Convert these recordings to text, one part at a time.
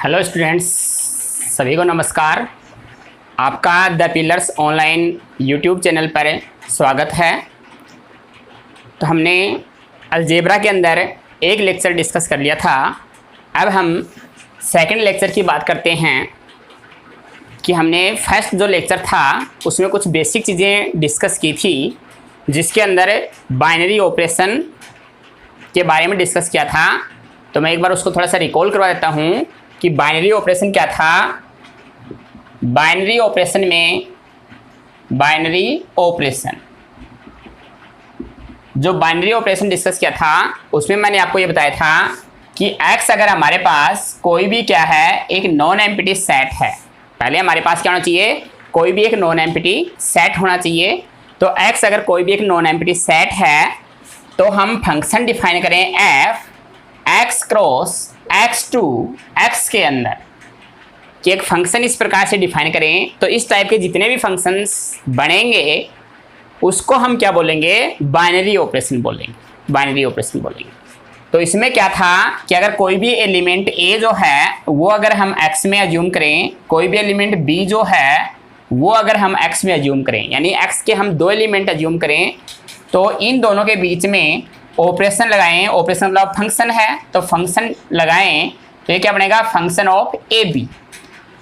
Hello students, सभी को नमस्कार। आपका the pillars online YouTube channel पर स्वागत है। तो हमने अलजेब्रा के अंदर एक लेक्चर डिस्कस कर लिया था। अब हम सेकंड लेक्चर की बात करते हैं कि हमने फर्स्ट जो लेक्चर था उसमें कुछ बेसिक चीज़ें डिस्कस की थी, जिसके अंदर बाइनरी ऑपरेशन के बारे में डिस्कस किया था। तो मैं एक बार उसको थोड़ा सा रिकॉल करवा देता हूँ कि बाइनरी ऑपरेशन क्या था। बाइनरी ऑपरेशन में जो बाइनरी ऑपरेशन डिस्कस किया था उसमें मैंने आपको ये बताया था कि x अगर हमारे पास कोई भी क्या है, एक नॉन एम्प्टी सेट है। पहले हमारे पास क्या होना चाहिए, कोई भी एक नॉन एम्प्टी सेट होना चाहिए। तो x अगर कोई भी एक नॉन एम्प्टी सेट है तो हम फंक्शन डिफाइन करें f x cross x2 x के अंदर, कि एक फंक्शन इस प्रकार से डिफाइन करें तो इस टाइप के जितने भी फंक्शंस बनेंगे उसको हम क्या बोलेंगे, बाइनरी ऑपरेशन बोलेंगे। तो इसमें क्या था कि अगर कोई भी एलिमेंट a जो है वो अगर हम x में अज्यूम करें, कोई भी एलिमेंट b जो है वो अगर हम x में अज्यूम करें, यानी x के हम दो एलिमेंट अज्यूम करें, तो इन दोनों के बीच में ऑपरेशन लगाएं। ऑपरेशन मतलब फंक्शन है, तो फंक्शन लगाएं तो ये क्या बनेगा, फंक्शन ऑफ ए बी।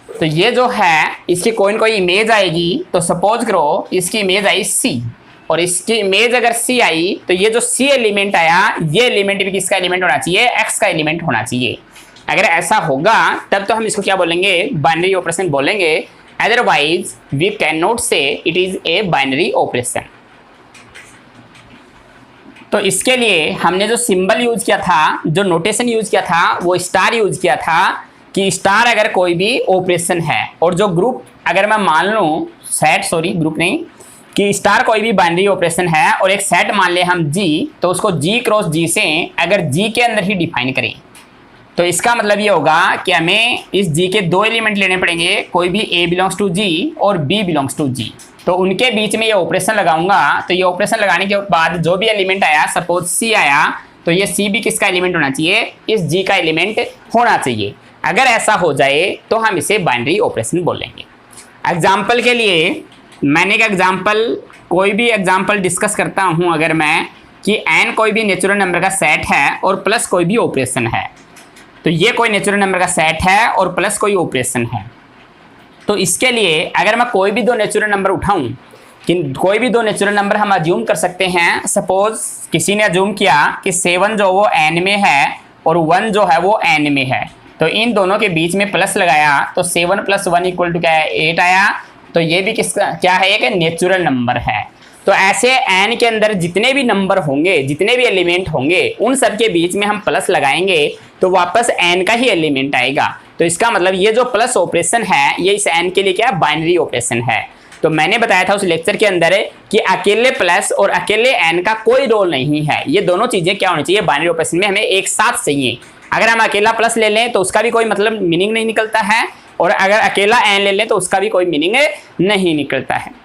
तो ये जो है इसकी कोई न कोई इमेज आएगी। तो सपोज करो इसकी इमेज आई सी, और इसकी इमेज अगर सी आई तो ये जो सी एलिमेंट आया, ये एलिमेंट भी किसका एलिमेंट होना चाहिए, एक्स का एलिमेंट होना चाहिए। अगर ऐसा होगा तब तो हम इसको क्या बोलेंगे, बाइनरी ऑपरेशन बोलेंगे। अदरवाइज वी कैन नॉट से it is a binary operation. तो इसके लिए हमने जो सिंबल यूज किया था, जो नोटेशन यूज किया था, वो स्टार यूज किया था कि स्टार अगर कोई भी ऑपरेशन है और जो ग्रुप अगर मैं मान लूँ ग्रुप नहीं, कि स्टार कोई भी बाइनरी ऑपरेशन है और एक सेट मान ले हम G, तो उसको G क्रॉस G से अगर G के अंदर ही डिफाइन करें तो इसका मतलब ये होगा कि हमें इस G के दो एलिमेंट लेने पड़ेंगे, कोई भी A बिलोंग्स टू G और B बिलोंग्स टू G। तो उनके बीच में ये ऑपरेशन लगाऊंगा। तो ये ऑपरेशन लगाने के बाद जो भी एलिमेंट आया, सपोज C आया, तो ये C भी किसका एलिमेंट होना चाहिए, इस G का एलिमेंट होना चाहिए। अगर ऐसा हो जाए तो हम इसे बाइनरी ऑपरेशन बोलेंगे। एग्जाम्पल के लिए मैंने एक एग्जाम्पल, कोई भी एग्जाम्पल डिस्कस करता हूँ अगर मैं, कि n कोई भी नेचुरल नंबर का सेट है और प्लस कोई भी ऑपरेशन है। तो ये कोई नेचुरल नंबर का सेट है और प्लस कोई ऑपरेशन है। तो इसके लिए अगर मैं कोई भी दो नेचुरल नंबर उठाऊं, कि कोई भी दो नेचुरल नंबर हम अज्यूम कर सकते हैं। सपोज किसी ने अज्यूम किया कि 7 जो वो n में है और 1 जो है वो n में है, तो इन दोनों के बीच में प्लस लगाया तो 7 + 1 इक्वल टू क्या है, 8 आया। तो ये भी किसका क्या है, एक नेचुरल नंबर है। तो ऐसे n के अंदर जितने भी नंबर होंगे, जितने भी एलिमेंट होंगे, उन सब के बीच में हम प्लस लगाएंगे तो वापस n का ही एलिमेंट आएगा। तो इसका मतलब ये जो प्लस ऑपरेशन है ये इस n के लिए क्या, बाइनरी ऑपरेशन है। तो मैंने बताया था उस लेक्चर के अंदर कि अकेले प्लस और अकेले n का कोई रोल नहीं है। ये दोनों चीजें क्या होनी चाहिए, बाइनरी ऑपरेशन में हमें एक साथ चाहिए। अगर हम अकेला प्लस ले लें तो उसका भी कोई मतलब मीनिंग नहीं निकलता है, और अगर अकेला n ले लें तो उसका भी कोई मीनिंग नहीं निकलता है।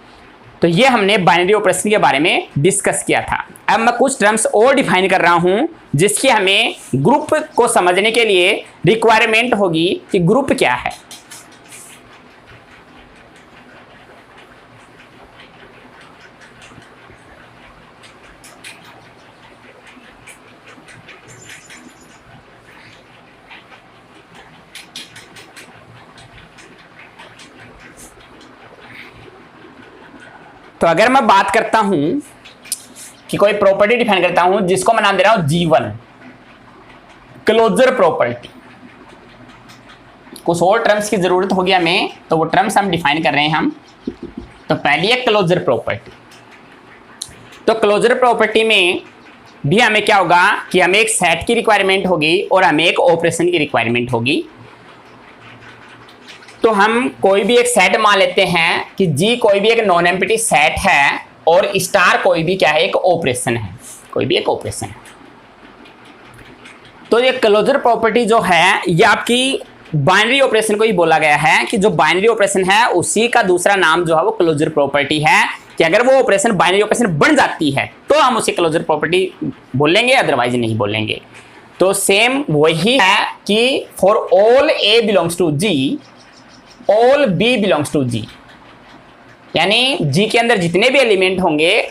तो ये हमने बाइनरी ऑपरेशन के बारे में डिस्कस किया था। अब मैं कुछ टर्म्स और डिफाइन कर रहा हूं जिसकी हमें ग्रुप को समझने के लिए रिक्वायरमेंट होगी कि ग्रुप क्या है। तो अगर मैं बात करता हूं कि कोई प्रॉपर्टी डिफाइन करता हूं जिसको मैं नाम दे रहा हूं G1, क्लोजर प्रॉपर्टी। कुछ और टर्म्स की जरूरत होगी हमें, तो वो टर्म्स हम डिफाइन कर रहे हैं हम। तो पहली है क्लोजर प्रॉपर्टी। तो क्लोजर प्रॉपर्टी में भी हमें क्या होगा कि हमें एक सेट की रिक्वायरमेंट होगी और हमें एक ऑपरेशन की रिक्वायरमेंट होगी। तो हम कोई भी एक सेट मान लेते हैं कि G कोई भी एक नॉन एम्प्टी सेट है और स्टार कोई भी क्या है, एक ऑपरेशन है, कोई भी एक ऑपरेशन है। तो ये क्लोजर प्रॉपर्टी जो है ये आपकी बाइनरी ऑपरेशन को ही बोला गया है कि जो बाइनरी ऑपरेशन है उसी का दूसरा नाम जो है वो क्लोजर प्रॉपर्टी है, कि अगर वो ऑपरेशन बाइनरी ऑपरेशन बन जाती है तो हम उसे क्लोजर प्रॉपर्टी बोलेंगे, अदरवाइज नहीं बोलेंगे। तो सेम वही है कि for all A belongs to G, all B belongs to G, यानी जी के अंदर जितने भी एलिमेंट होंगे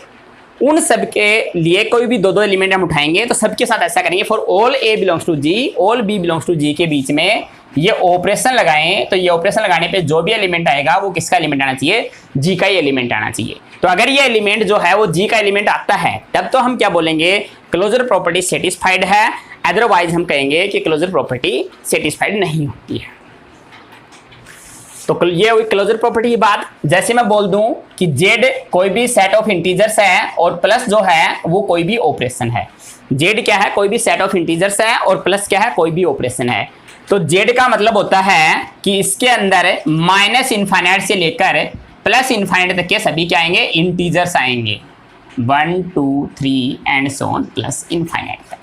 उन सब के लिए कोई भी दो दो एलिमेंट हम उठाएंगे तो सबके साथ ऐसा करेंगे, for all A belongs to G, all B belongs to G के बीच में ये ऑपरेशन लगाएं, तो ये ऑपरेशन लगाने पे जो भी एलिमेंट आएगा वो किसका एलिमेंट आना चाहिए, जी का ही एलिमेंट आना चाहिए। तो अगर ये एलिमेंट जो है वो जी का एलिमेंट आता है तब तो हम क्या बोलेंगे, क्लोजर प्रॉपर्टी सेटिस्फाइड है, अदरवाइज हम कहेंगे कि क्लोजर प्रॉपर्टी सेटिस्फाइड नहीं होती है। तो ये हुई क्लोजर प्रॉपर्टी की बात। जैसे मैं बोल दूं कि z कोई भी सेट ऑफ इंटीजर्स है और प्लस जो है वो कोई भी ऑपरेशन है। z क्या है, कोई भी सेट ऑफ इंटीजर्स है और प्लस क्या है, कोई भी ऑपरेशन है। तो z का मतलब होता है कि इसके अंदर माइनस इनफाइनाइट से लेकर प्लस इनफाइनाइट तक के सभी क्या आएंगे, इंटीजर्स आएंगे, 1 2 3 and so on plus infinite तक।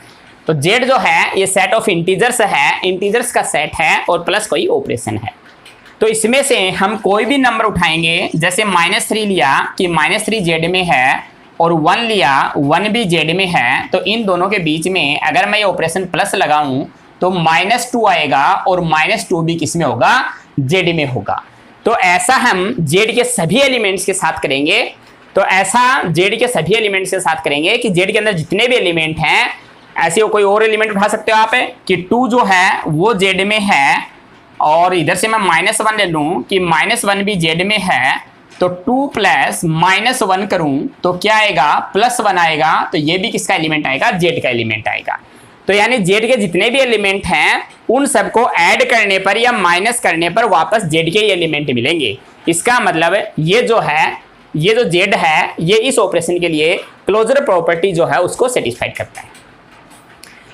तो z जो है ये सेट ऑफ इंटीजर्स है, इंटीजर्स का सेट है और प्लस कोई ऑपरेशन है। तो इसमें से हम कोई भी नंबर उठाएंगे, जैसे -3 लिया कि -3 z में है और 1 लिया 1 भी z में है, तो इन दोनों के बीच में अगर मैं ये ऑपरेशन प्लस लगाऊं तो -2 आएगा और -2 भी किस में होगा, z में होगा। तो ऐसा हम z के सभी एलिमेंट्स के साथ करेंगे। तो ऐसा z के सभी एलिमेंट्स के साथ करेंगे कि z के अंदर जितने भी एलिमेंट हैं, ऐसे कोई और एलिमेंट उठा सकते हो आप कि 2 जो है वो z में है और इधर से मैं -1 ले लूं कि -1 भी z में है, तो 2 प्लस -1 करूं तो क्या आएगा, +1 आएगा। तो ये भी किसका एलिमेंट आएगा, z का एलिमेंट आएगा। तो यानी z के जितने भी एलिमेंट हैं उन सबको ऐड करने पर या माइनस करने पर वापस z के ही एलिमेंट मिलेंगे। इसका मतलब ये जो है, ये जो z है ये इस ऑपरेशन के लिए क्लोजर प्रॉपर्टी जो है उसको सेटिस्फाइड करता है।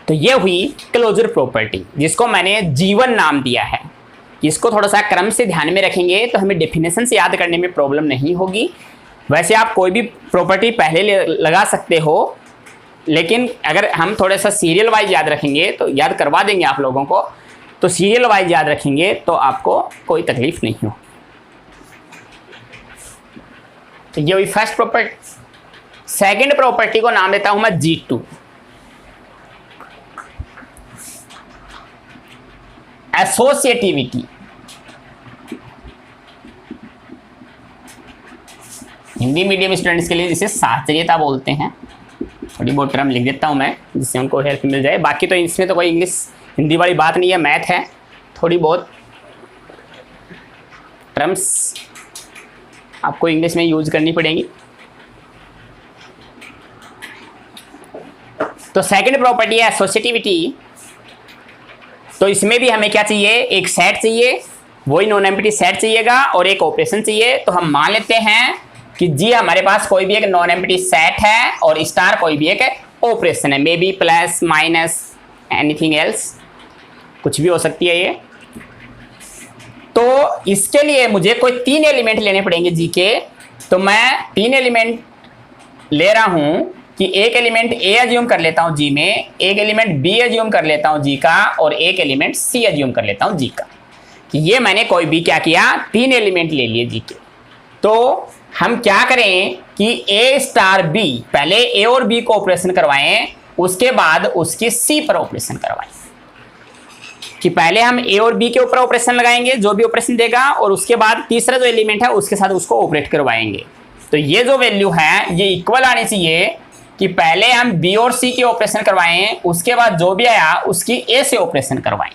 तो ये हुई क्लोजर प्रॉपर्टी जिसको मैंने G1 नाम दिया है। इसको थोड़ा सा क्रम से ध्यान में रखेंगे तो हमें डेफिनेशन से याद करने में प्रॉब्लम नहीं होगी। वैसे आप कोई भी प्रॉपर्टी पहले लगा सकते हो, लेकिन अगर हम थोड़ा सा सीरियल वाइज याद रखेंगे तो याद करवा देंगे आप लोगों को। तो सीरियल वाइज याद रखेंगे तो आपको कोई तकलीफ नहीं हो। तो ये हुई फर्स्ट प्रॉपर्टी। सेकंड प्रॉपर्टी को नाम देता हूं मैं G2, associativity. Hindi medium students के लिए जिसे साहचर्यता बोलते हैं, थोड़ी बहुत टर्म लिख देता हूं मैं जिससे उनको हेल्प मिल जाए। बाकी तो इसमें तो कोई इंग्लिश हिंदी वाली बात नहीं है, मैथ है, थोड़ी बहुत टर्म्स आपको इंग्लिश में यूज करनी पड़ेगी। तो सेकंड प्रॉपर्टी है एसोसिएटिविटी। तो इसमें भी हमें क्या चाहिए, एक सेट चाहिए, वही नॉन एम्प्टी सेट चाहिएगा और एक ऑपरेशन चाहिए। तो हम मान लेते हैं कि जी हमारे पास कोई भी एक नॉन एम्प्टी सेट है और स्टार कोई भी एक ऑपरेशन है, may be plus minus anything else, कुछ भी हो सकती है ये। तो इसके लिए मुझे कोई 3 एलिमेंट लेने पड़ेंगे जी के। तो मैं 3 एलिमेंट ले रहा हूं कि एक एलिमेंट ए एज्यूम कर लेता हूं जी में, एक एलिमेंट बी एज्यूम कर लेता हूं जी का और एक एलिमेंट सी एज्यूम कर लेता हूं जी का। कि ये मैंने कोई भी क्या किया, 3 एलिमेंट ले लिए जी के। तो हम क्या करें कि ए स्टार बी, पहले ए और बी को ऑपरेशन करवाएं, उसके बाद उसकी सी पर ऑपरेशन करवाएं। कि पहले हम ए और बी के ऊपर ऑपरेशन लगाएंगे, जो भी ऑपरेशन देगा, और उसके बाद तीसरा जो एलिमेंट है उसके साथ उसको ऑपरेट करवाएंगे। तो ये जो वैल्यू है ये इक्वल आनी चाहिए कि पहले हम बी और सी के ऑपरेशन करवाएं, उसके बाद जो भी आया उसकी ए से ऑपरेशन करवाएं।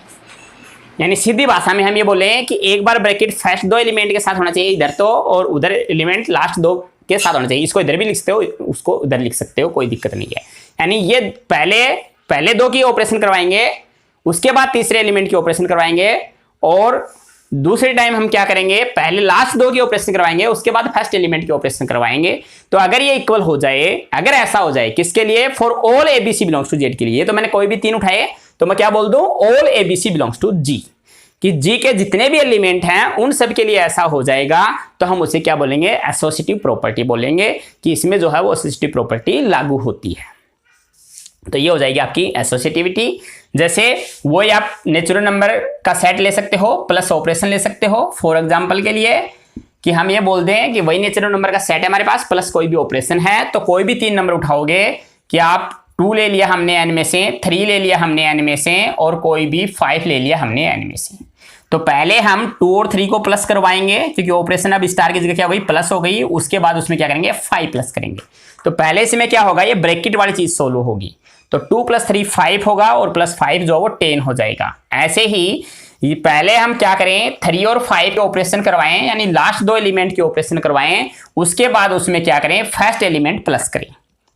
यानी सीधी भाषा में हम ये बोले कि एक बार ब्रैकेट फर्स्ट 2 एलिमेंट के साथ होना चाहिए इधर तो, और उधर एलिमेंट लास्ट 2 के साथ होना चाहिए। इसको इधर भी लिख सकते हो, उसको उधर लिख सकते हो, कोई दिक्कत नहीं है। यानी ये पहले 2 की ऑपरेशन करवाएंगे, उसके बाद तीसरे एलिमेंट की ऑपरेशन करवाएंगे, और दूसरे टाइम हम क्या करेंगे, पहले लास्ट 2 की ऑपरेशन करवाएंगे, उसके बाद फर्स्ट एलिमेंट की ऑपरेशन करवाएंगे। तो अगर ये इक्वल हो जाए, अगर ऐसा हो जाए, किसके लिए, for all ABC belongs to Z के लिए। तो मैंने कोई भी 3 उठाए तो मैं क्या बोल दूं, all ABC belongs to G, कि जी के जितने भी एलिमेंट हैं उन सब के लिए ऐसा हो जाएगा, तो हम उसे क्या बोलेंगे, एसोसिएटिव प्रॉपर्टी बोलेंगे, कि इसमें जो है वो एसोसिएटिव प्रॉपर्टी लागू होती है। तो ये हो जाएगी आपकी एसोसिएटिविटी। जैसे वो आप नेचुरल नंबर का सेट ले सकते हो प्लस ऑपरेशन ले सकते हो। फॉर एग्जांपल के लिए कि हम ये बोल दें कि वही नेचुरल नंबर का सेट है हमारे पास प्लस कोई भी ऑपरेशन है, तो कोई भी 3 नंबर उठाओगे कि आप 2 ले लिया हमने n में से, 3 ले लिया हमने n में से, और कोई भी 5 ले लिया हमने n में से। तो पहले हम 2 और 3 को प्लस करवाएंगे, क्योंकि ऑपरेशन अब स्टार की जगह क्या हो गई, प्लस हो गई। उसके बाद उसमें क्या करेंगे, 5 प्लस करेंगे। तो पहले इसमें क्या होगा, ये ब्रैकेट वाली चीज सोल्व होगी। तो 2 + 3 5 होगा, और +5 जो वो 10 हो जाएगा। ऐसे ही ये पहले हम क्या करें, 3 और 5 के ऑपरेशन करवाएं, यानी लास्ट 2 एलिमेंट के ऑपरेशन करवाएं। उसके बाद उसमें क्या करें, फर्स्ट एलिमेंट प्लस करें,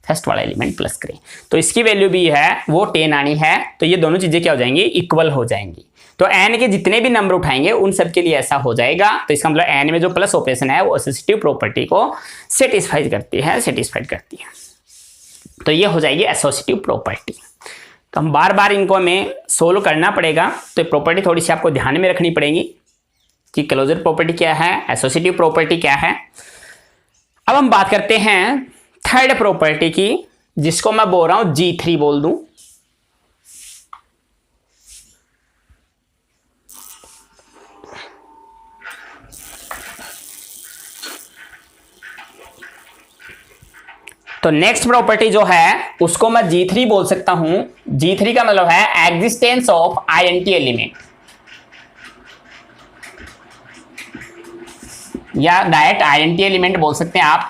फर्स्ट वाला एलिमेंट प्लस करें। तो इसकी वैल्यू भी है वो 10 आनी है। तो ये दोनों चीजें क्या हो जाएंगी, इक्वल हो जाएंगी। तो n के जितने भी नंबर उठाएंगे उन सब के लिए ऐसा हो जाएगा। तो इसका मतलब n में जो प्लस ऑपरेशन है वो एसोसिएटिव प्रॉपर्टी को सेटिस्फाई करती है। तो ये हो जाएगी एसोसिएटिव प्रॉपर्टी। तो हम बार बार इनको हमें सोल्व करना पड़ेगा। तो प्रॉपर्टी थोड़ी सी आपको ध्यान में रखनी पड़ेगी कि क्लोजर प्रॉपर्टी क्या है, एसोसिएटिव प्रॉपर्टी क्या है। अब हम बात करते हैं थर्ड प्रॉपर्टी की, जिसको मैं बोल रहा हूं G3 बोल दूं। तो नेक्स्ट प्रॉपर्टी जो है उसको मैं G3 बोल सकता हूं। G3 का मतलब है एग्जिस्टेंस ऑफ आइडेंटिटी एलिमेंट, या डायरेक्ट आइडेंटिटी एलिमेंट बोल सकते हैं आप।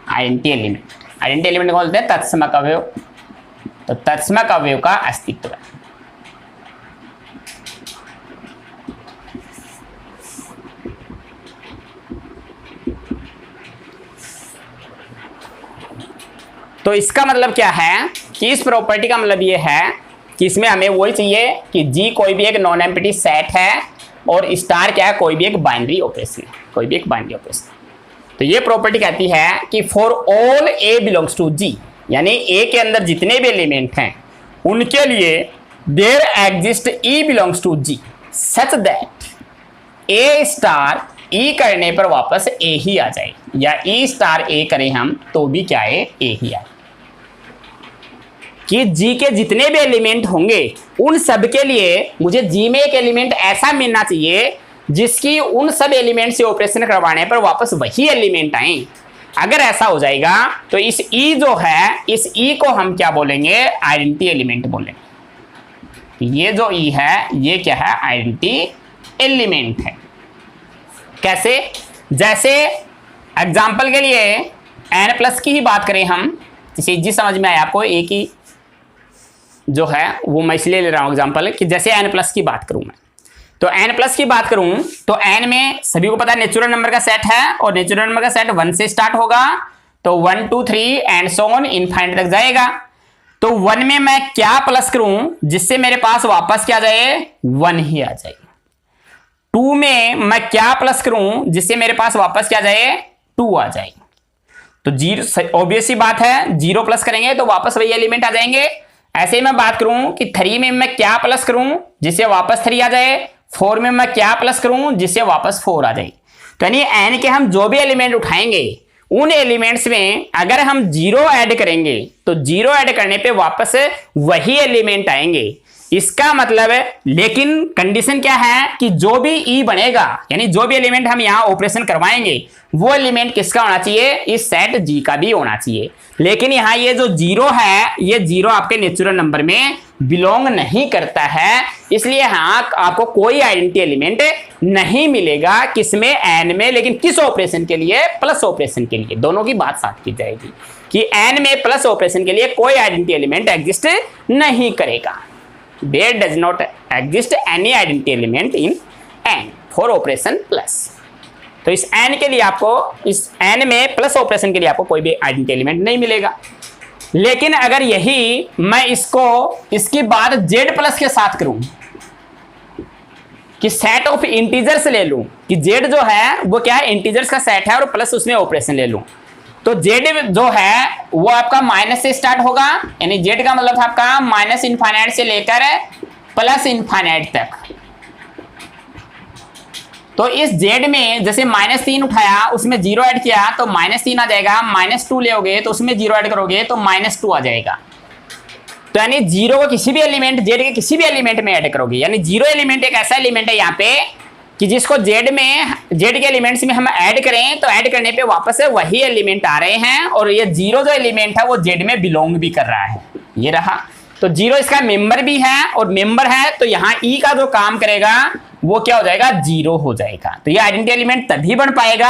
आइडेंटिटी एलिमेंट को बोलते हैं तत्समक अवयव। तो तत्समक अवयव का अस्तित्व है। तो इसका मतलब क्या है कि इस प्रॉपर्टी का मतलब ये है कि इसमें हमें वही चाहिए कि G कोई भी एक नॉन एम्प्टी सेट है, और स्टार क्या है, कोई भी एक बाइनरी ऑपरेशन है, तो ये प्रॉपर्टी कहती है कि for all A belongs to G, यानी A के अंदर जितने भी एलिमेंट हैं उनके लिए there exist E belongs to G such that A star E करने पर वापस A ही आ जाए, या E स्टार A करें हम तो भी क्या है, A ही आए। कि G के जितने भी एलिमेंट होंगे उन सब के लिए मुझे G में एक एलिमेंट ऐसा मिलना चाहिए जिसकी उन सब एलिमेंट से ऑपरेशन करवाने पर वापस वही एलिमेंट आए। अगर ऐसा हो जाएगा तो इस E जो है, इस E को हम क्या बोलेंगे, आइडेंटिटी एलिमेंट बोलेंगे। ये जो E है ये क्या है, आइडेंटिटी एलिमेंट है। कैसे, जैसे एग्जाम्पल के लिए n+ की ही बात करें हम, जिसे जी समझ में आया आपको, एक ही जो है वो मैं इसलिए ले रहा हूं एग्जाम्पल कि जैसे n+ की बात करूं मैं, तो n+ की बात करूं तो n में सभी को पता है नेचुरल नंबर का सेट है, और नेचुरल नंबर का सेट 1 से स्टार्ट होगा। तो 1 2 3 एंड सो ऑन इनफाइनाइट तक जाएगा। तो 1 में मैं क्या प्लस करूं जिससे मेरे पास वापस क्या जाए, 1 ही आ जाए। 2 में मैं क्या प्लस करूं जिससे मेरे पास वापस क्या जाए, 2 आ जाए। तो 0 ऑब्वियस सी बात है, 0 प्लस करेंगे तो वापस वही एलिमेंट आ जाएंगे। ऐसे ही मैं बात करूं कि 3 में मैं क्या प्लस करूं जिससे वापस 3 आ जाए, 4 में मैं क्या प्लस करूं जिससे वापस 4 आ जाए। तो यानी n के हम जो भी एलिमेंट उठाएंगे उन एलिमेंट्स में अगर हम 0 ऐड करेंगे तो 0 ऐड करने पे वापस वही एलिमेंट आएंगे। इसका मतलब है, लेकिन कंडीशन क्या है कि जो भी E बनेगा, यानी जो भी एलिमेंट हम यहाँ ऑपरेशन करवाएंगे वो एलिमेंट किसका होना चाहिए, इस सेट G का भी होना चाहिए। लेकिन यहाँ ये जो 0 है, ये 0 आपके नेचुरल नंबर में बिलोंग नहीं करता है, इसलिए यहाँ आपको कोई आइडेंटिटी एलिमेंट नहीं मिलेगा। किसमें, n में। लेकिन किस ऑपरेशन के लिए, प्लस ऑपरेशन के लिए। दोनों की बात साथ की जाएगी कि n में प्लस ऑपरेशन के लिए कोई आइडेंटिटी एलिमेंट एग्जिस्ट नहीं करेगा। There does not exist any identity element in n for operation plus। तो इस n के लिए आपको, इस n में प्लस ऑपरेशन के लिए आपको कोई भी आइडेंटिटी एलिमेंट नहीं मिलेगा। लेकिन अगर यही मैं इसको इसकी बात z+ के साथ करूं कि सेट ऑफ इंटीजर्स ले लूं, कि z जो है वो क्या है, इंटीजर्स का सेट है, और प्लस उसमें ऑपरेशन ले लूं, तो z जो है वो आपका माइनस से स्टार्ट होगा। यानी z का मतलब था आपका माइनस इनफाइनाइट से लेकर प्लस इनफाइनाइट तक। तो इस z में जैसे -3 उठाया, उसमें 0 ऐड किया तो -3 आ जाएगा। -2 लेोगे तो उसमें 0 ऐड करोगे तो -2 आ जाएगा। तो यानी 0 को किसी भी एलिमेंट, z के किसी भी एलिमेंट में ऐड करोगे, यानी 0 एलिमेंट एक ऐसा एलिमेंट है यहाँ पे कि जिसको जेड में, जेड के एलिमेंट्स में हम ऐड करें तो ऐड करने पे वापस से वही एलिमेंट आ रहे हैं, और ये जीरो जो एलिमेंट है वो जेड में बिलोंग भी कर रहा है, ये रहा। तो जीरो इसका मेंबर भी है, और मेंबर है तो यहाँ ई का जो काम करेगा वो क्या हो जाएगा, जीरो हो जाएगा। तो ये आइडेंटिटी एलिमेंट तभी बन पाएगा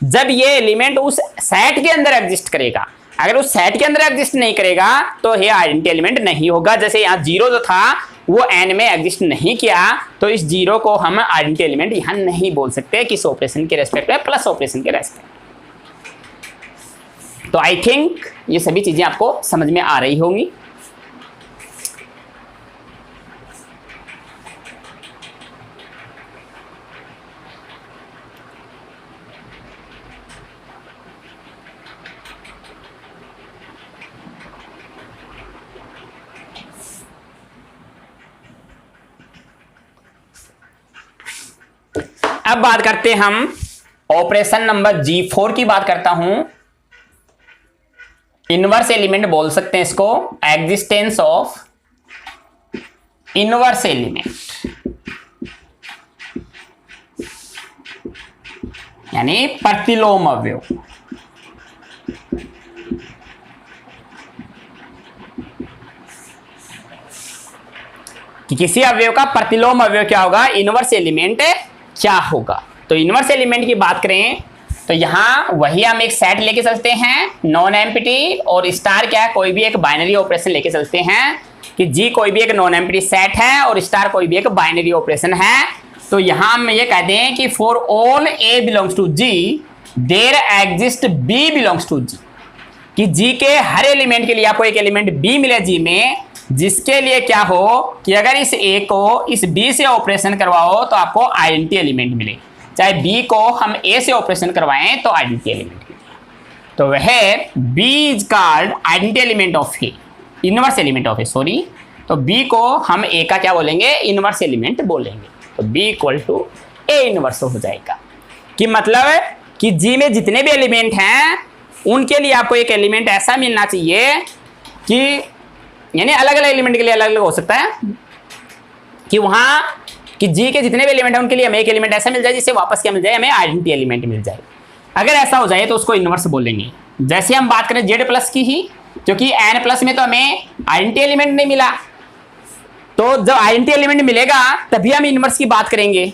जब ये एलिमेंट उस सेट के अंदर एग्जिस्ट करेगा। अगर उस सेट के अंदर एग्जिस्ट नहीं करेगा तो ये आइडेंटिटी एलिमेंट नहीं होगा। जैसे यहाँ जीरो जो था वो एन में एग्जिस्ट नहीं किया, तो इस जीरो को हम आइडेंटिटी एलिमेंट यहाँ नहीं बोल सकते किस ऑपरेशन के रेस्पेक्ट में, प्लस ऑपरेशन के रेस्पेक्ट। तो आई थिंक ये सभी चीजें आपको समझ में आ रही होंगी। अब बात करते हैं हम ऑपरेशन नंबर G4 की बात करता हूं। इनवर्स एलिमेंट बोल सकते हैं इसको, एग्जिस्टेंस ऑफ इनवर्स एलिमेंट, यानी प्रतिलोम अवयव। कि किसी अवयव का प्रतिलोम अवयव क्या होगा, इनवर्स एलिमेंट क्या होगा। तो इनवर्स एलिमेंट की बात करें तो यहां वही हम एक सेट लेके चलते हैं, नॉन एम्प्टी, और स्टार क्या है, कोई भी एक बाइनरी ऑपरेशन लेके चलते हैं कि जी कोई भी एक नॉन एम्प्टी सेट है और स्टार कोई भी एक बाइनरी ऑपरेशन है। तो यहां हम ये कहते हैं कि for all A belongs to G there exist B belongs to G, कि जी के हर एलिमेंट के लिए आपको एक एलिमेंट बी मिले जी में, जिसके लिए क्या हो कि अगर इस ए को इस बी से ऑपरेशन करवाओ तो आपको आइडेंटिटी एलिमेंट मिले, चाहे बी को हम ए से ऑपरेशन करवाएं तो आइडेंटिटी एलिमेंट मिले। तो वह B is called identity element of A, inverse element of A, sorry. तो बी को हम ए का क्या बोलेंगे, इनवर्स एलिमेंट बोलेंगे। तो B equal to A inverse हो जाएगा। कि मतलब कि जी में जितने भी एलिमेंट हैं उनके लिए आपको एक एलिमेंट ऐसा मिलना चाहिए कि, यानी अलग अलग एलिमेंट के लिए अलग अलग हो सकता है, कि वहां कि जी के जितने भी एलिमेंट हैं उनके लिए हमें एक एलिमेंट ऐसा मिल जाए जिससे वापस क्या मिल जाए, हमें आइडेंटिटी एलिमेंट मिल जाए। अगर ऐसा हो जाए तो उसको इनवर्स बोलेंगे। जैसे हम बात करें जेड प्लस की ही, क्योंकि एन प्लस में तो हमें आइडेंटिटी एलिमेंट नहीं मिला, तो जब आइडेंटिटी एलिमेंट मिलेगा तभी हम इनवर्स की बात करेंगे,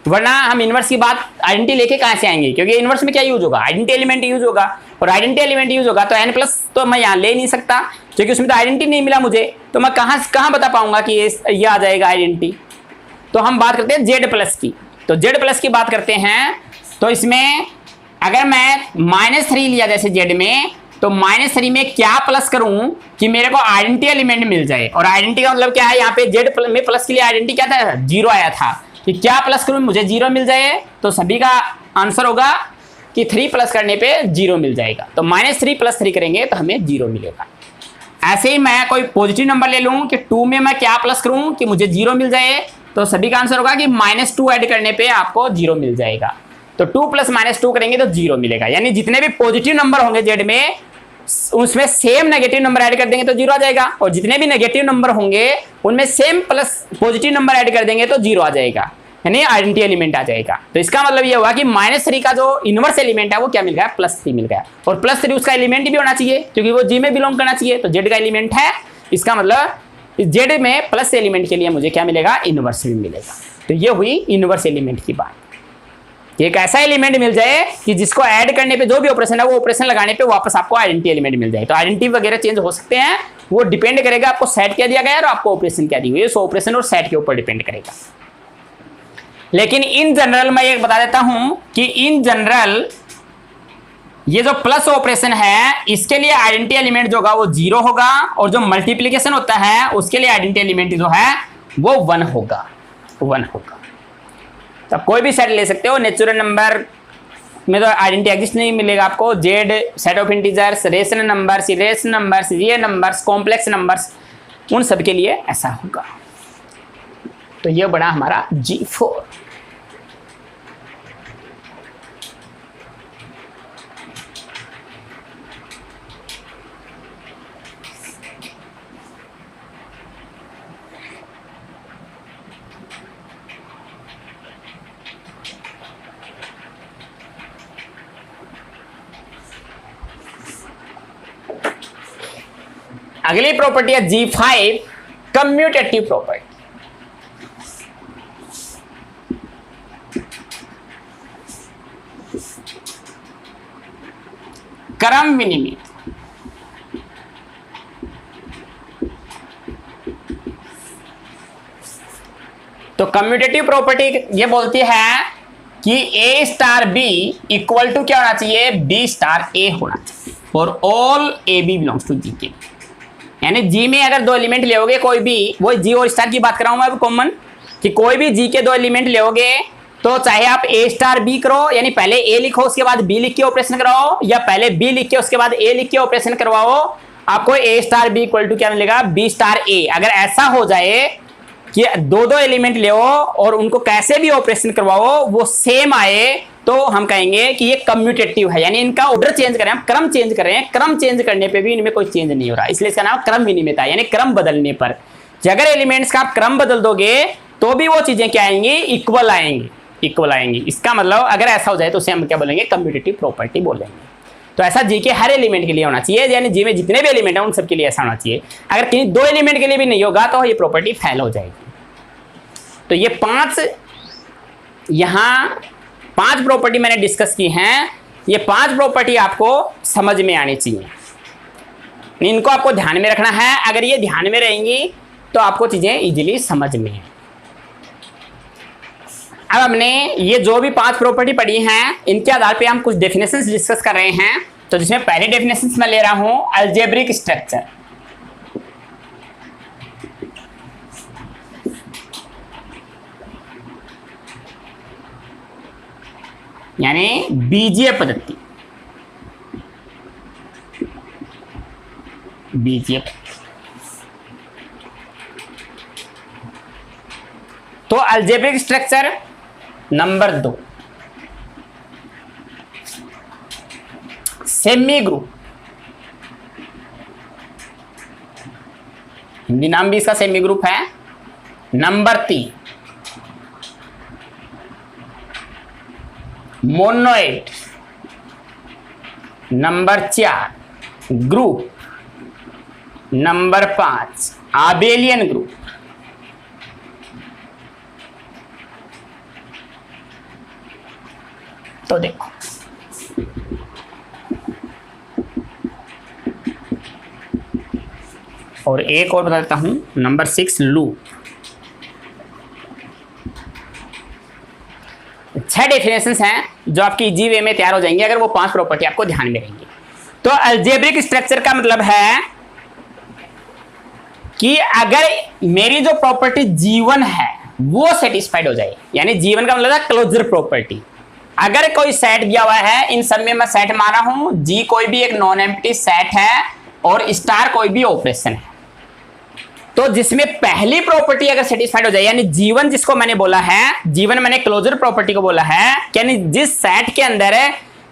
वरना हम इनवर्स की बात आइडेंटिटी लेके कहां से आएंगे, क्योंकि इनवर्स में क्या यूज होगा, आइडेंटिटी एलिमेंट यूज होगा, और आइडेंटिटी एलिमेंट यूज होगा तो एन प्लस तो मैं यहाँ ले नहीं सकता, क्योंकि उसमें तो आइडेंटिटी नहीं मिला मुझे, तो मैं कहाँ बता पाऊंगा कि ये आ जाएगा आइडेंटिटी। तो हम बात करते हैं जेड प्लस की। तो जेड प्लस की बात करते हैं तो इसमें अगर मैं -3 लिया जैसे जेड में, तो -3 में क्या प्लस करूं कि मेरे को आइडेंटिटी एलिमेंट मिल जाए। और आइडेंटिटी का मतलब क्या है, यहाँ पे जेड में प्लस के लिए आइडेंटिटी क्या था, 0 आया था, कि क्या प्लस करूं मुझे 0 मिल जाए। तो सभी का आंसर होगा कि 3 प्लस करने पे 0 मिल जाएगा। तो -3 + 3 करेंगे तो हमें 0 मिलेगा। ऐसे ही मैं कोई पॉजिटिव नंबर ले लूं कि 2 में मैं क्या प्लस करूं कि मुझे 0 मिल जाए, तो सभी का आंसर होगा कि -2 ऐड करने पे आपको 0 मिल जाएगा। तो 2 + -2 करेंगे तो 0 मिलेगा। यानी जितने भी पॉजिटिव नंबर होंगे जेड में, उसमें सेम नेगेटिव नंबर ऐड कर देंगे तो 0 आ जाएगा, और जितने भी नेगेटिव नंबर होंगे उनमें same plus positive number add कर देंगे तो 0 आ जाएगा, यानी आइडेंटिटी एलिमेंट आ जाएगा। तो इसका मतलब ये हुआ कि -3 का जो इनवर्स एलिमेंट है वो क्या मिल गया, +3 मिल गया। और +3 उसका एलिमेंट भी होना चाहिए क्योंकि वो जी में बिलोंग करना चाहिए, तो जेड का एलिमेंट है, इसका मतलब जेड में प्लस एलिमेंट के लिए मुझे क्या मिलेगा, इनवर्स भी मिलेगा। तो ये हुई इनवर्स एलिमेंट की बात। एक ऐसा एलिमेंट मिल जाए कि जिसको ऐड करने पे जो भी ऑपरेशन है वो ऑपरेशन लगाने पे वापस आपको आइडेंटिटी एलिमेंट मिल जाए। तो आइडेंटिटी वगैरह चेंज हो सकते हैं, वो डिपेंड करेगा आपको सेट क्या दिया गया है और आपको ऑपरेशन क्या दी हुई है, उस ऑपरेशन और सेट के ऊपर डिपेंड करेगा। लेकिन इन जनरल मैं ये बता देता हूं कि इन जनरल ये जो प्लस ऑपरेशन है इसके लिए आइडेंटिटी एलिमेंट जो होगा वो 0 होगा, और जो मल्टीप्लिकेशन होता है उसके लिए आइडेंटिटी एलिमेंट जो है वो 1 होगा, 1 होगा। तो आप कोई भी सेट ले सकते हो, नेचुरल नंबर में तो आइडेंटिटी एग्जिस्ट नहीं मिलेगा आपको, Z set of integers, rational numbers, irrational numbers, real numbers, complex numbers, उन सब के लिए ऐसा होगा। तो ये बड़ा हमारा G4। अगली प्रॉपर्टी है G5 कम्यूटेटिव प्रॉपर्टी। क्रम विनिमय। तो कम्यूटेटिव प्रॉपर्टी ये बोलती है कि A star B equal to क्या होना चाहिए, B स्टार A होना चाहिए for all AB belongs to G के। यानी G में अगर दो एलिमेंट लोगे कोई भी, वो G और स्टार की बात कर रहा हूं मैं अब कॉमन, कि कोई भी G के दो एलिमेंट लोगे तो चाहे आप A स्टार B करो, यानी पहले A लिखो उसके बाद B लिख के ऑपरेशन कराओ, या पहले B लिख के उसके बाद A लिख के ऑपरेशन करवाओ, आपको A star B equal to क्या मिलेगा, B स्टार A। अगर ऐसा हो जाए कि दो दो एलिमेंट ले और उनको कैसे भी ऑपरेशन करवाओ वो सेम आए, तो हम कहेंगे कि ये कम्यूटेटिव है, यानी इनका ऑर्डर चेंज करें, हम क्रम चेंज कर रहे हैं, क्रम चेंज करने पे भी इनमें कोई चेंज नहीं हो रहा, इसलिए इसका नाम क्रम विनिमयता, यानी क्रम बदलने पर। अगर एलिमेंट्स का आप क्रम बदल दोगे तो भी वो चीजें क्या आएंगी, इक्वल आएंगी, इक्वल आएंगी। इसका मतलब अगर ऐसा हो जाए तो उसे हम क्या बोलेंगे, कम्यूटेटिव प्रॉपर्टी बोलेंगे। तो ऐसा जी के हर एलिमेंट के लिए होना चाहिए, यानी जी में जितने भी एलिमेंट हैं उन सबके लिए ऐसा होना चाहिए। अगर किसी दो एलिमेंट के लिए भी नहीं होगा तो ये प्रॉपर्टी फेल हो जाएगी। तो ये पांच प्रॉपर्टी मैंने डिस्कस की हैं, ये 5 प्रॉपर्टी आपको समझ में आनी चाहिए, इनको आपको ध्यान में रखना है। अगर ये ध्यान में रहेंगी तो आपको चीजें इजीली समझ में है। अब हमने ये जो भी 5 प्रॉपर्टी पढ़ी हैं, इनके आधार पे हम कुछ डेफिनेशंस डिस्कस कर रहे हैं। तो जिसमें पहली डेफिनेशंस मैं ले रहा हूं अलजेब्रिक स्ट्रक्चर, यानी बीजीय पद्धति। बीजीय तो algebraic structure number 2 semi group, Hindi नाम भी इसका सेमी ग्रुप है। Number 3 monoid. Number 4 group. Number 5 abelian group. तो देखो और एक और बता देता हूं, नंबर 6 लूप। 6 डेफिनेशंस हैं जो आपकी इजी वे में तैयार हो जाएंगे अगर वो 5 प्रॉपर्टी आपको ध्यान में रहेंगी। तो अलजेब्रिक स्ट्रक्चर का मतलब है कि अगर मेरी जो प्रॉपर्टी G1 है वो सेटिस्फाइड हो जाए, यानी G1 का मतलब है क्लोजर प्रॉपर्टी। अगर कोई सेट दिया हुआ है, इन सब में मैं सेट माना हूं, G कोई भी एक नॉन एम्प्टी सेट है और स्टार कोई भी ऑपरेशन है, तो जिसमें पहली प्रॉपर्टी अगर सेटिस्फाइड हो जाए, यानी G1 जिसको मैंने बोला है, G1 मैंने क्लोजर प्रॉपर्टी को बोला है, यानी जिस सेट के अंदर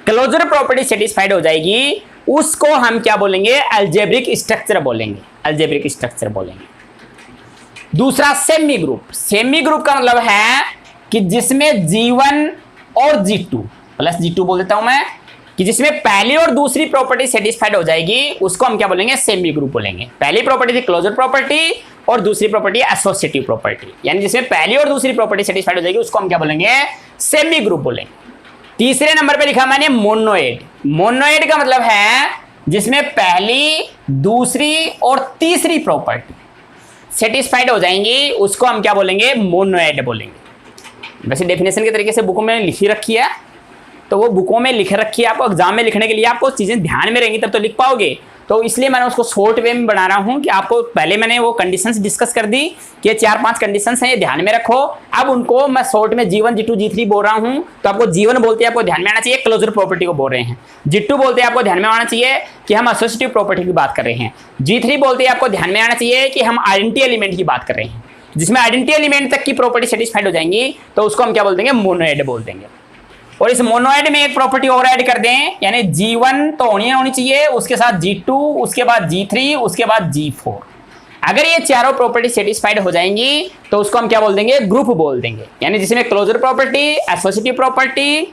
क्लोजर प्रॉपर्टी सेटिस्फाइड हो जाएगी उसको हम क्या बोलेंगे, अलजेब्रिक स्ट्रक्चर बोलेंगे, अलजेब्रिक स्ट्रक्चर बोलेंगे। दूसरा सेमी ग्रुप। सेमी ग्रुप का मतलब है कि जिसमें G1 और G2 प्लस G2 बोल देता हूं मैं, कि जिसमें पहली और दूसरी प्रॉपर्टी सेटिस्फाइड हो जाएगी उसको हम क्या बोलेंगे, सेमी ग्रुप बोलेंगे। पहली प्रॉपर्टी थी क्लोजर प्रॉपर्टी और दूसरी प्रॉपर्टी एसोसिएटिव प्रॉपर्टी, यानी जिसमें पहली और दूसरी प्रॉपर्टी सेटिस्फाइड हो जाएगी उसको हम क्या बोलेंगे, सेमी ग्रुप बोलेंगे। तीसरे नंबर पे लिखा मैंने मोनोइड। मोनोइड का मतलब है जिसमें पहली, दूसरी और तीसरी प्रॉपर्टी सेटिस्फाइड हो जाएंगी उसको हम क्या बोलेंगे, मोनोइड बोलेंगे। वैसे डेफिनेशन के तरीके से बुकों में लिखी रखी है, तो वो बुकों में लिख रखी है, आपको एग्जाम में लिखने के लिए आपको चीजें ध्यान में रहेंगी तब तो लिख पाओगे। तो इसलिए मैंने उसको शॉर्ट वे में बना रहा हूं कि आपको पहले मैंने वो कंडीशंस डिस्कस कर दी कि ये 4-5 कंडीशंस हैं, ये ध्यान में रखो। अब उनको मैं शॉर्ट में G1, G2, G3 बोल रहा हूं, तो आपको G1 बोलते हैं आपको ध्यान में आना चाहिए क्लोजर प्रॉपर्टी को बोल रहे हैं, G2 बोलते हैं आपको ध्यान में आना चाहिए कि हम एसोसिएटिव प्रॉपर्टी की बात कर रहे हैं, G3 बोलते हैं आपको ध्यान में आना चाहिए कि हम आइडेंटिटी एलिमेंट की बात कर रहे हैं। जिसमें आइडेंटिटी एलिमेंट तक की प्रॉपर्टी सेटिस्फाइड हो जाएंगी तो उसको हम क्या बोल देंगे, मोनोइड बोल देंगे। और इस मोनोइड में एक प्रॉपर्टी और ऐड कर दें, यानी G1 तो होनी चाहिए, उसके साथ G2, उसके बाद G3, उसके बाद G4। अगर ये चारों प्रॉपर्टी सेटिस्फाइड हो जाएंगी तो उसको हम क्या बोल देंगे, ग्रुप बोल देंगे। यानी जिसमें closure property, associative property,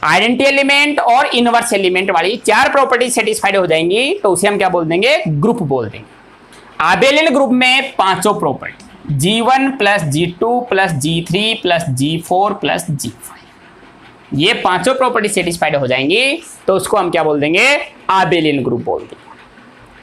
identity element और इनवर्स एलिमेंट वाली 4 प्रॉपर्टी सेटिस्फाइड हो जाएंगी तो उसे हम क्या बोल देंगे, ग्रुप बोल देंगे। आबेलियन ग्रुप में पांचों property G1 plus G2 plus G3 plus G4 plus G5, ये पांचों प्रॉपर्टी सेटिस्फाइड हो जाएंगी तो उसको हम क्या बोल देंगे, आबेलियन ग्रुप बोल देंगे।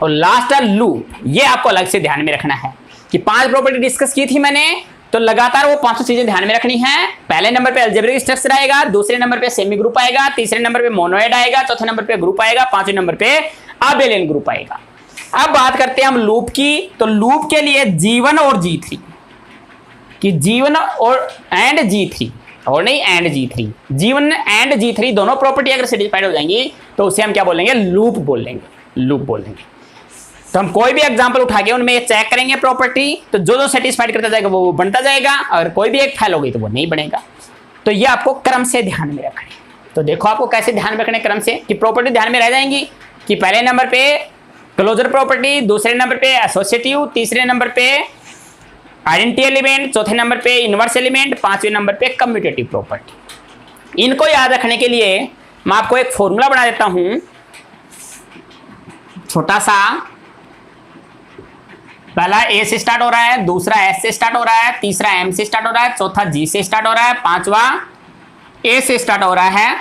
और लास्ट है लूप, ये आपको अलग से ध्यान में रखना है कि पांच प्रॉपर्टी डिस्कस की थी मैंने, तो लगातार वो पांचों चीजें ध्यान में रखनी है। पहले नंबर पे अलजेब्रिक स्ट्रक्चर आएगा, दूसरे नंबर पे सेमी ग्रुप आएगा, तीसरे नंबर पे मोनोइड आएगा, चौथे नंबर पे ग्रुप आएगा, पांचवें नंबर पे आबेलियन ग्रुप आएगा। अब बात करते हैं हम लूप की, तो लूप के लिए G1 और G3 कि G1 और एंड G3 और नहीं and G3, G1 and G3 दोनों प्रॉपर्टी अगर सेटिस्फाइड हो जाएंगी तो उसे हम क्या बोलेंगे, लूप बोलेंगे, लूप बोलेंगे। तो हम कोई भी एग्जांपल उठा के उनमें चेक करेंगे प्रॉपर्टी, तो जो जो सेटिस्फाइड करता जाएगा वो बनता जाएगा, और कोई भी एक फेल हो गई तो वो नहीं बनेगा। तो ये आपको क्रम से ध्यान में रखना है। तो देखो आपको कैसे ध्यान में रखने क्रम से कि प्रॉपर्टी ध्यान में रह जाएंगी कि पहले नंबर पे क्लोजर प्रॉपर्टी, दूसरे नंबर पे एसोसिएटिव, तीसरे नंबर पे आइडेंटिटी एलिमेंट, चौथे नंबर पे इनवर्स एलिमेंट, पांचवें नंबर पे कम्यूटेटिव प्रॉपर्टी। इनको याद रखने के लिए मैं आपको एक फॉर्मूला बना देता हूं छोटा सा। पहला ए से स्टार्ट हो रहा है, दूसरा एस से स्टार्ट हो रहा है, तीसरा एम से स्टार्ट हो रहा है, चौथा जी से स्टार्ट हो रहा है, पांचवा ए से स्टार्ट हो रहा है।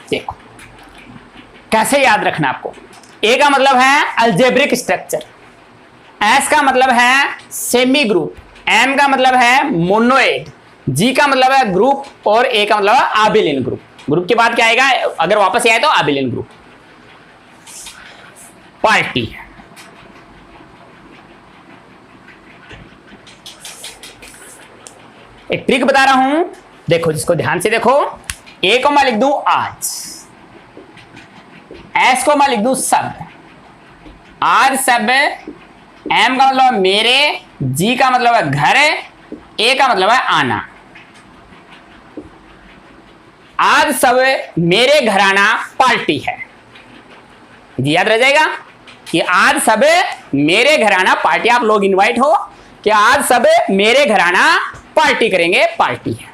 देखो कैसे याद रखना आपको, ए का मतलब है अलजेब्रिक स्ट्रक्चर, एस का मतलब है सेमी ग्रुप, एम का मतलब है मोनोइड, जी का मतलब है ग्रुप, और ए का मतलब है आबेलियन ग्रुप। ग्रुप के बाद क्या आएगा, अगर वापस आए तो आबेलियन ग्रुप। पार्टी एक ट्रिक बता रहा हूं, देखो जिसको ध्यान से देखो। ए को मैं लिख दूं आज, एस को मैं लिख दूं सब, आज सब, एम का मतलब मेरे, जी का मतलब है घर, ए का मतलब है आना। आज सब मेरे घर आना पार्टी है, जी याद रह जाएगा कि आज सब मेरे घर आना पार्टी। आप लोग इनवाइट हो कि आज सब मेरे घर आना पार्टी करेंगे, पार्टी है।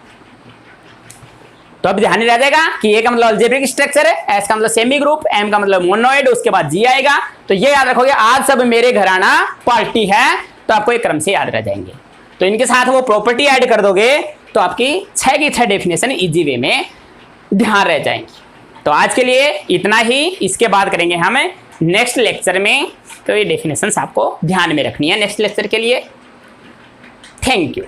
तो अब ध्यान रह जाएगा कि ए का मतलब अलजेब्रिक स्ट्रक्चर है, एस का मतलब सेमी ग्रुप, एम का मतलब मोनोइड, उसके बाद जी आएगा। तो ये याद रखोगे आज सब मेरे घर आना पार्टी है, तो आपको एक क्रम से याद रह जाएंगे। तो इनके साथ वो प्रॉपर्टी ऐड कर दोगे तो आपकी 6 की 6 डेफिनेशन इजी वे में ध्यान रह जाएंगी। तो आज के लिए इतना ही, इसके बाद करेंगे हम नेक्स्ट लेक्चर में। तो ये डेफिनेशंस आपको ध्यान में रखनी है नेक्स्ट लेक्चर के लिए। Thank you.